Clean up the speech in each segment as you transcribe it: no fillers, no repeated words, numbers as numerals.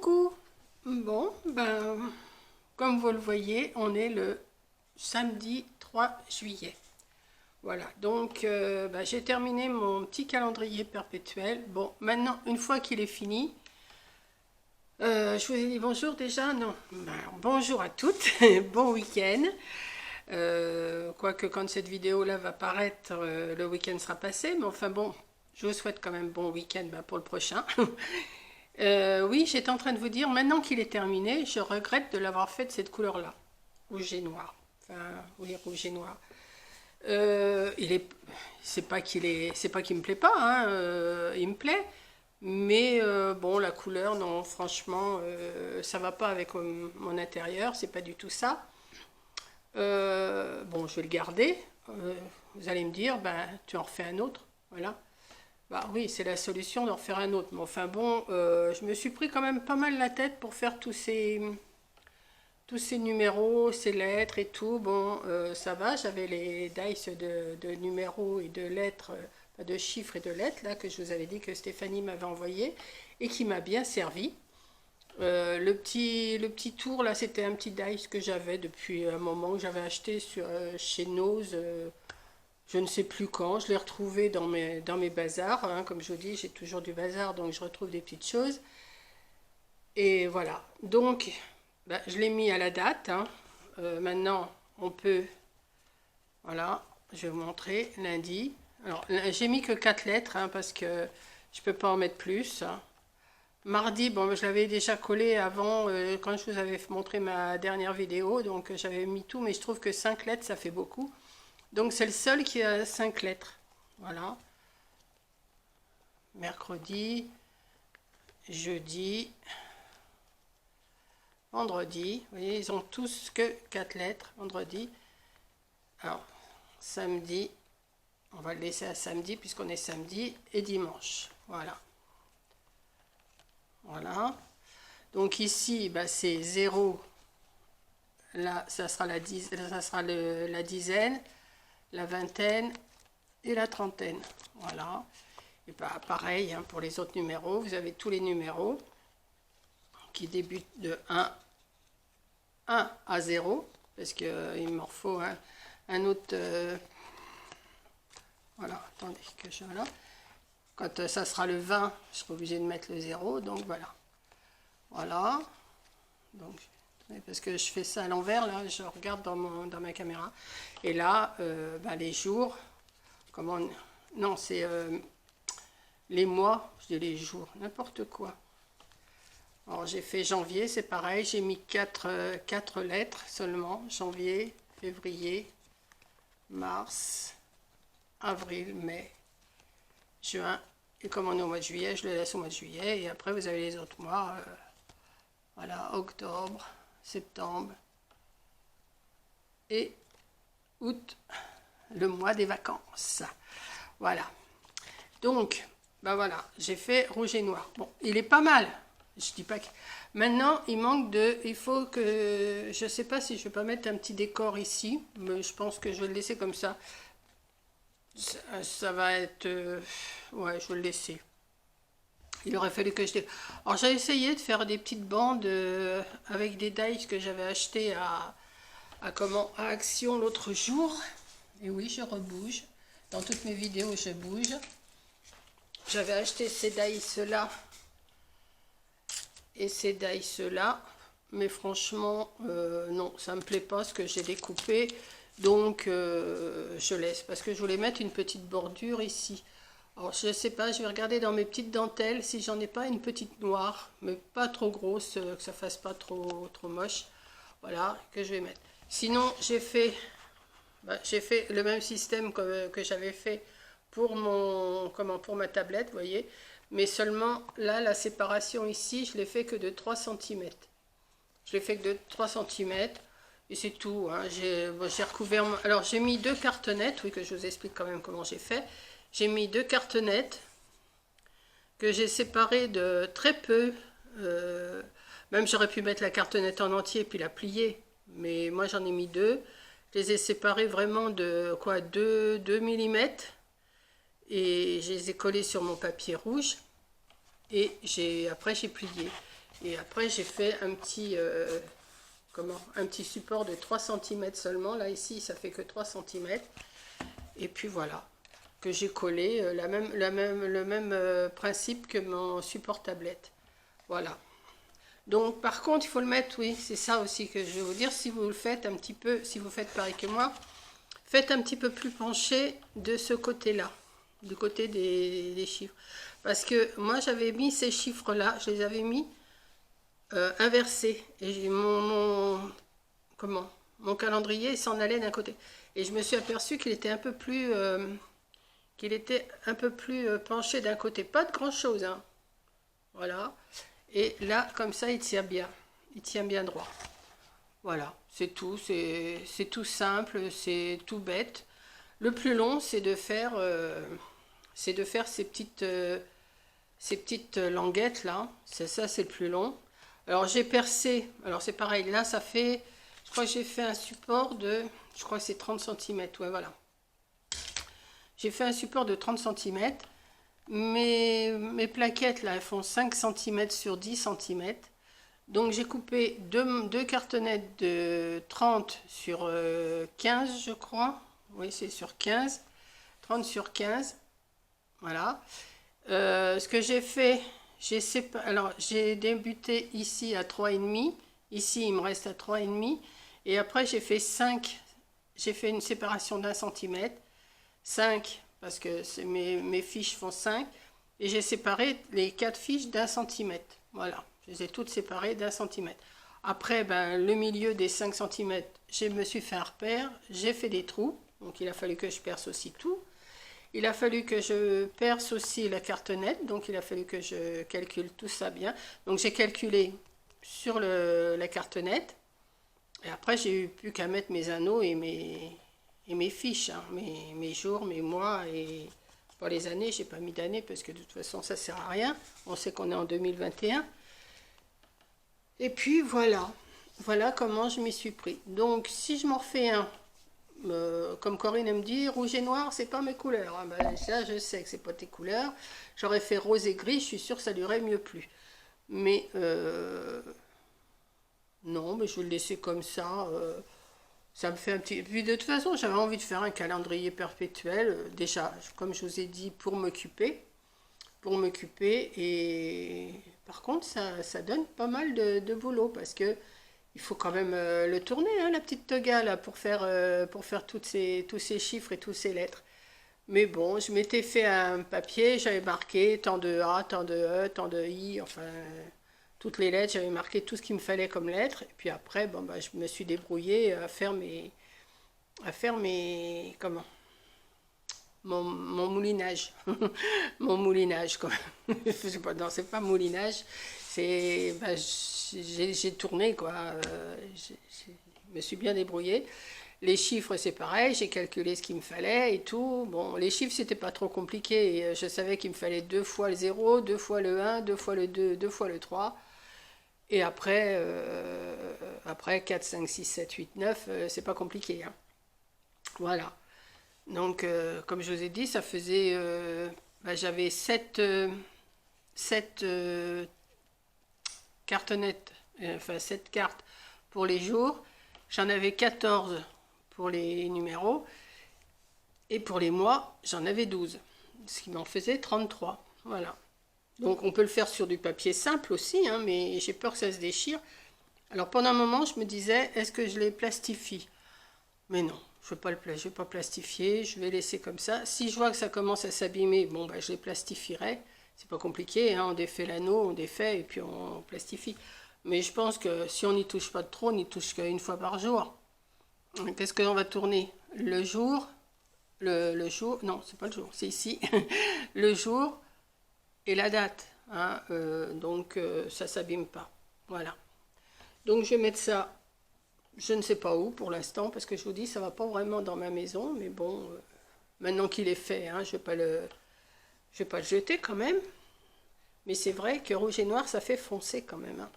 Coucou. Bon, ben, comme vous le voyez, on est le samedi 3 juillet. Voilà, donc ben, j'ai terminé mon petit calendrier perpétuel. Bon, maintenant, une fois qu'il est fini, je vous ai dit bonjour déjà, non, ben, bonjour à toutes, bon week-end. Quoique quand cette vidéo-là va paraître, le week-end sera passé, mais enfin bon, je vous souhaite quand même bon week-end ben, pour le prochain. Oui, j'étais en train de vous dire, maintenant qu'il est terminé, je regrette de l'avoir fait de cette couleur-là, rouge et noir. Enfin, oui, rouge et noir. Il est, c'est pas qu'il me plaît pas, hein, il me plaît, mais bon, la couleur, non, franchement, ça va pas avec mon intérieur, c'est pas du tout ça. Bon, je vais le garder. Vous allez me dire, ben, tu en refais un autre, voilà. Bah oui, c'est la solution d'en faire un autre. Mais enfin bon, je me suis pris quand même pas mal la tête pour faire tous ces numéros, ces lettres et tout. Bon, ça va, j'avais les dice de numéros et de lettres, de chiffres et de lettres, là, que je vous avais dit que Stéphanie m'avait envoyé et qui m'a bien servi. Le petit tour, là, c'était un petit dice que j'avais depuis un moment, que j'avais acheté chez Nose. Je ne sais plus quand, je l'ai retrouvé dans mes bazars, hein. Comme je vous dis, j'ai toujours du bazar, donc je retrouve des petites choses. Et voilà, donc bah, je l'ai mis à la date, hein. Maintenant, on peut, voilà, je vais vous montrer, lundi. Alors, j'ai mis que 4 lettres, hein, parce que je ne peux pas en mettre plus, hein. Mardi, bon, je l'avais déjà collé avant, quand je vous avais montré ma dernière vidéo, donc j'avais mis tout, mais je trouve que 5 lettres, ça fait beaucoup. Donc c'est le seul qui a 5 lettres. Voilà. Mercredi, jeudi, vendredi. Vous voyez, ils ont tous que 4 lettres. Vendredi. Alors, samedi. On va le laisser à samedi puisqu'on est samedi. Et dimanche. Voilà. Voilà. Donc ici, bah, c'est 0. Là, ça sera la dizaine, la vingtaine et la trentaine. Voilà. Et bah, pareil, hein, pour les autres numéros, vous avez tous les numéros qui débutent de 1 à 0, parce qu'il m'en faut un autre. Voilà, attendez que je. Voilà. Quand ça sera le 20, je serai obligé de mettre le 0, donc voilà. Voilà. Donc, parce que je fais ça à l'envers, là, je regarde dans ma caméra. Et là, bah, les jours, comment. Non, c'est. Les mois, je dis les jours, n'importe quoi. Alors j'ai fait janvier, c'est pareil, j'ai mis 4 lettres seulement. Janvier, février, mars, avril, mai, juin. Et comme on est au mois de juillet, je le laisse au mois de juillet. Et après, vous avez les autres mois. Voilà, octobre, septembre et août, le mois des vacances. Voilà. Donc, ben voilà, j'ai fait rouge et noir. Bon, il est pas mal. Je dis pas que. Maintenant, il manque de. Il faut que. Je sais pas si je vais pas mettre un petit décor ici, mais je pense que je vais le laisser comme ça. Ça va être. Ouais, je vais le laisser. Il aurait fallu que je. Alors, j'ai essayé de faire des petites bandes avec des dies que j'avais acheté à Action l'autre jour. Et oui, je rebouge. Dans toutes mes vidéos, je bouge. J'avais acheté ces dice-là et ces dice-là, mais franchement, non, ça me plaît pas ce que j'ai découpé, donc je laisse, parce que je voulais mettre une petite bordure ici. Alors, je sais pas, je vais regarder dans mes petites dentelles si j'en ai pas une petite noire, mais pas trop grosse, que ça fasse pas trop moche. Voilà, que je vais mettre. Sinon, j'ai fait le même système que j'avais fait pour pour ma tablette, vous voyez, mais seulement là, la séparation ici, je l'ai fait que de 3 cm. Je l'ai fait que de 3 cm, et c'est tout, hein. J'ai recouvert, alors j'ai mis 2 cartonnettes, oui, que je vous explique quand même comment j'ai fait. J'ai mis 2 cartonnettes que j'ai séparées de très peu, même j'aurais pu mettre la cartonnette en entier puis la plier, mais moi j'en ai mis 2. Je les ai séparées vraiment de quoi, 2 mm, et je les ai collés sur mon papier rouge et après j'ai plié. Et après, j'ai fait un petit, un petit support de 3 cm seulement. Là, ici, ça fait que 3 cm. Et puis voilà, que j'ai collé le même principe que mon support tablette. Voilà. Donc, par contre, il faut le mettre, oui, c'est ça aussi que je vais vous dire. Si vous le faites un petit peu, si vous faites pareil que moi, faites un petit peu plus penché de ce côté-là, du côté des chiffres. Parce que moi, j'avais mis ces chiffres-là, je les avais mis inversés. Et j'ai mon calendrier s'en allait d'un côté. Et je me suis aperçue qu'il était un peu plus, penché d'un côté. Pas de grand-chose, hein. Voilà. Et là, comme ça, il tient bien. Il tient bien droit. Voilà, c'est tout. C'est tout simple, c'est tout bête. Le plus long, c'est de faire ces petites languettes là. C'est ça, c'est le plus long. Alors j'ai percé. Alors c'est pareil. Là, ça fait. Je crois que j'ai fait un support de. Je crois que c'est 30 cm. Ouais, voilà. J'ai fait un support de 30 cm. Mes plaquettes là, elles font 5 cm sur 10 cm. Donc j'ai coupé deux cartonnettes de 30 sur 15, je crois. Oui, c'est sur 15. 30 sur 15. Voilà. Ce que j'ai fait, j'ai débuté ici à 3,5. Ici, il me reste à 3,5. Et après, j'ai fait 5. J'ai fait une séparation d'1 cm. 5, parce que mes fiches font 5. Et j'ai séparé les 4 fiches d'1 cm. Voilà. Je les ai toutes séparées d'1 cm. Après, ben, le milieu des 5 cm, je me suis fait un repère. J'ai fait des trous. Donc, il a fallu que je perce aussi tout. Il a fallu que je perce aussi la cartonnette, donc il a fallu que je calcule tout ça bien. Donc j'ai calculé sur la cartonnette, et après j'ai eu plus qu'à mettre mes anneaux et mes fiches, hein, mes jours, mes mois, et pour les années, j'ai pas mis d'années parce que de toute façon ça sert à rien. On sait qu'on est en 2021. Et puis voilà, voilà comment je m'y suis pris. Donc si je m'en refais un, comme Corinne me dit, rouge et noir, c'est pas mes couleurs. Ah ben, ça, je sais que c'est pas tes couleurs. J'aurais fait rose et gris, je suis sûre que ça lui aurait mieux plu. Mais non, mais je vais le laisser comme ça. Ça me fait un petit. Puis de toute façon, j'avais envie de faire un calendrier perpétuel. Déjà, comme je vous ai dit, pour m'occuper. Et par contre, ça donne pas mal de boulot parce que il faut quand même le tourner, hein, la petite toga, là, pour faire tous ces chiffres et toutes ces lettres. Mais bon, je m'étais fait un papier, j'avais marqué tant de A, tant de E, tant de I, enfin, toutes les lettres, j'avais marqué tout ce qu'il me fallait comme lettres. Et puis après, bon, bah, je me suis débrouillée comment? Mon moulinage. Mon moulinage, quoi. Je sais pas, non, c'est pas moulinage, c'est. Bah, j'ai tourné, quoi. Je me suis bien débrouillée. Les chiffres, c'est pareil, j'ai calculé ce qu'il me fallait et tout. Bon, les chiffres, c'était pas trop compliqué. Je savais qu'il me fallait 2 fois le 0, 2 fois le 1, 2 fois le 2, 2 fois le 3. Et après 4, 5, 6, 7, 8, 9, c'est pas compliqué, hein. Voilà. Donc, comme je vous ai dit, ça faisait. Bah, j'avais 7 cartonnettes, enfin 7 cartes pour les jours. J'en avais 14 pour les numéros. Et pour les mois, j'en avais 12. Ce qui m'en faisait 33. Voilà. Donc, on peut le faire sur du papier simple aussi, hein, mais j'ai peur que ça se déchire. Alors, pendant un moment, je me disais, est-ce que je les plastifie? Mais non. Je ne vais pas plastifier, je vais laisser comme ça. Si je vois que ça commence à s'abîmer, bon, bah, je les plastifierai. C'est pas compliqué, hein, on défait l'anneau, on défait et puis on plastifie. Mais je pense que si on n'y touche pas trop, on n'y touche qu'une fois par jour. Qu'est-ce qu'on va tourner? Le jour, le jour, non, c'est pas le jour, c'est ici. Le jour et la date, hein, donc ça s'abîme pas. Voilà. Donc je vais mettre ça. Je ne sais pas où pour l'instant, parce que je vous dis, ça va pas vraiment dans ma maison, mais bon, maintenant qu'il est fait, hein, je vais pas le jeter quand même. Mais c'est vrai que rouge et noir, ça fait foncer quand même, hein.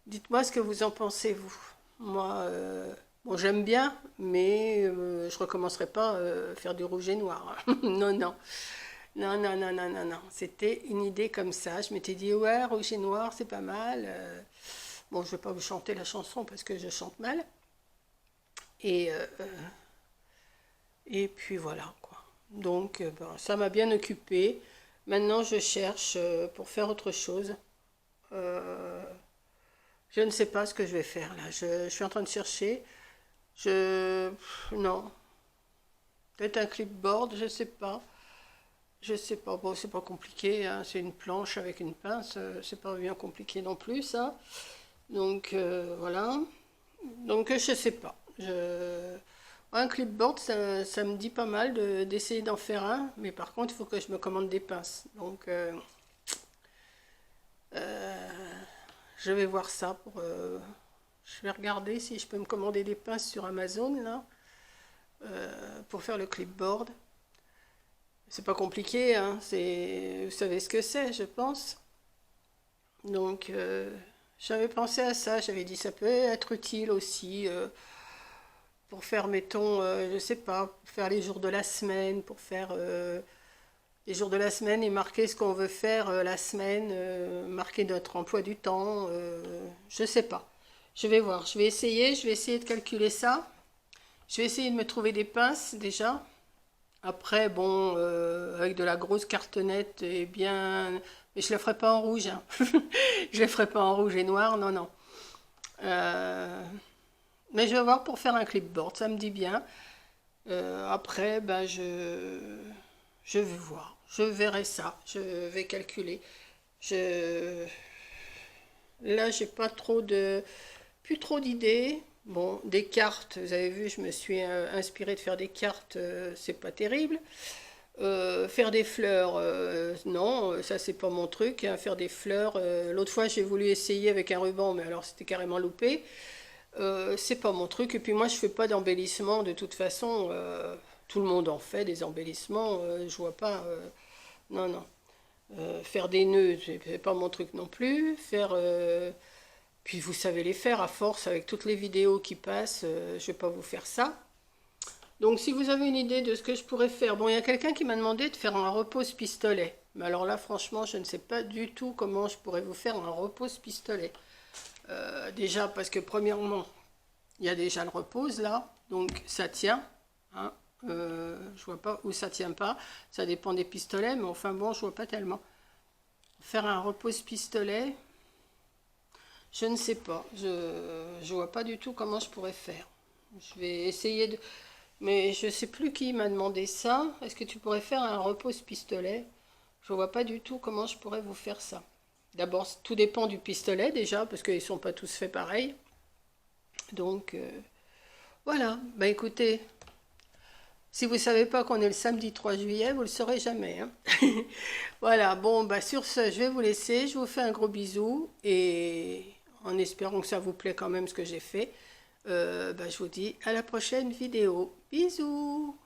Dites-moi ce que vous en pensez, vous. Moi, bon, j'aime bien, mais je recommencerai pas à faire du rouge et noir, hein. Non, non. Non, non, non, non, non, non. C'était une idée comme ça. Je m'étais dit, ouais, rouge et noir, c'est pas mal. Bon, je vais pas vous chanter la chanson parce que je chante mal. Et, euh, et puis voilà, quoi. Donc, ben, ça m'a bien occupée. Maintenant, je cherche pour faire autre chose. Euh, je ne sais pas ce que je vais faire là. Je suis en train de chercher. Non. Peut-être un clipboard, je sais pas. Je sais pas. Bon, c'est pas compliqué, hein. C'est une planche avec une pince. C'est pas bien compliqué non plus, ça. Donc, voilà. Donc, je sais pas. Un clipboard, ça me dit pas mal d'essayer d'en faire un. Mais par contre, il faut que je me commande des pinces. Donc, je vais voir ça je vais regarder si je peux me commander des pinces sur Amazon, là, pour faire le clipboard. C'est pas compliqué, hein. Vous savez ce que c'est, je pense. Donc, j'avais pensé à ça. J'avais dit ça peut être utile aussi pour faire, mettons, je sais pas, pour faire les jours de la semaine, pour faire les jours de la semaine et marquer ce qu'on veut faire la semaine, marquer notre emploi du temps. Je sais pas. Je vais voir. Je vais essayer de calculer ça. Je vais essayer de me trouver des pinces déjà. Après, bon, avec de la grosse cartonnette et bien. Mais je ne le ferai pas en rouge, hein. Je ne le ferai pas en rouge et noir, non, non. Euh, Mais je vais voir pour faire un clipboard, ça me dit bien. Après, ben, je vais voir. Je verrai ça. Je vais calculer. Je... Là, j'ai pas trop de... plus trop d'idées. Bon, des cartes, vous avez vu, je me suis inspirée de faire des cartes, c'est pas terrible. Faire des fleurs, non, ça c'est pas mon truc, hein. Faire des fleurs, l'autre fois j'ai voulu essayer avec un ruban, mais alors c'était carrément loupé. C'est pas mon truc. Et puis moi je fais pas d'embellissement de toute façon. Tout le monde en fait des embellissements. Je vois pas. Non, non. Faire des nœuds, c'est pas mon truc non plus. Puis vous savez les faire à force avec toutes les vidéos qui passent. Je vais pas vous faire ça. Donc si vous avez une idée de ce que je pourrais faire, bon, il y a quelqu'un qui m'a demandé de faire un repose-pistolet. Mais alors là, franchement, je ne sais pas du tout comment je pourrais vous faire un repose-pistolet. Déjà parce que premièrement, il y a déjà le repose là, donc ça tient. Hein. Je vois pas où ça tient pas. Ça dépend des pistolets, mais enfin bon, je vois pas tellement. Faire un repose-pistolet, je ne sais pas. Je vois pas du tout comment je pourrais faire. Je vais essayer de... Mais je sais plus qui m'a demandé ça. Est-ce que tu pourrais faire un repose-pistolet? Je vois pas du tout comment je pourrais vous faire ça. D'abord, tout dépend du pistolet déjà, parce qu'ils sont pas tous faits pareil. Donc, voilà. Bah écoutez, si vous savez pas qu'on est le samedi 3 juillet, vous le saurez jamais, hein. Voilà, bon, bah sur ce, je vais vous laisser. Je vous fais un gros bisou et en espérant que ça vous plaît quand même ce que j'ai fait, bah, je vous dis à la prochaine vidéo. Bisous!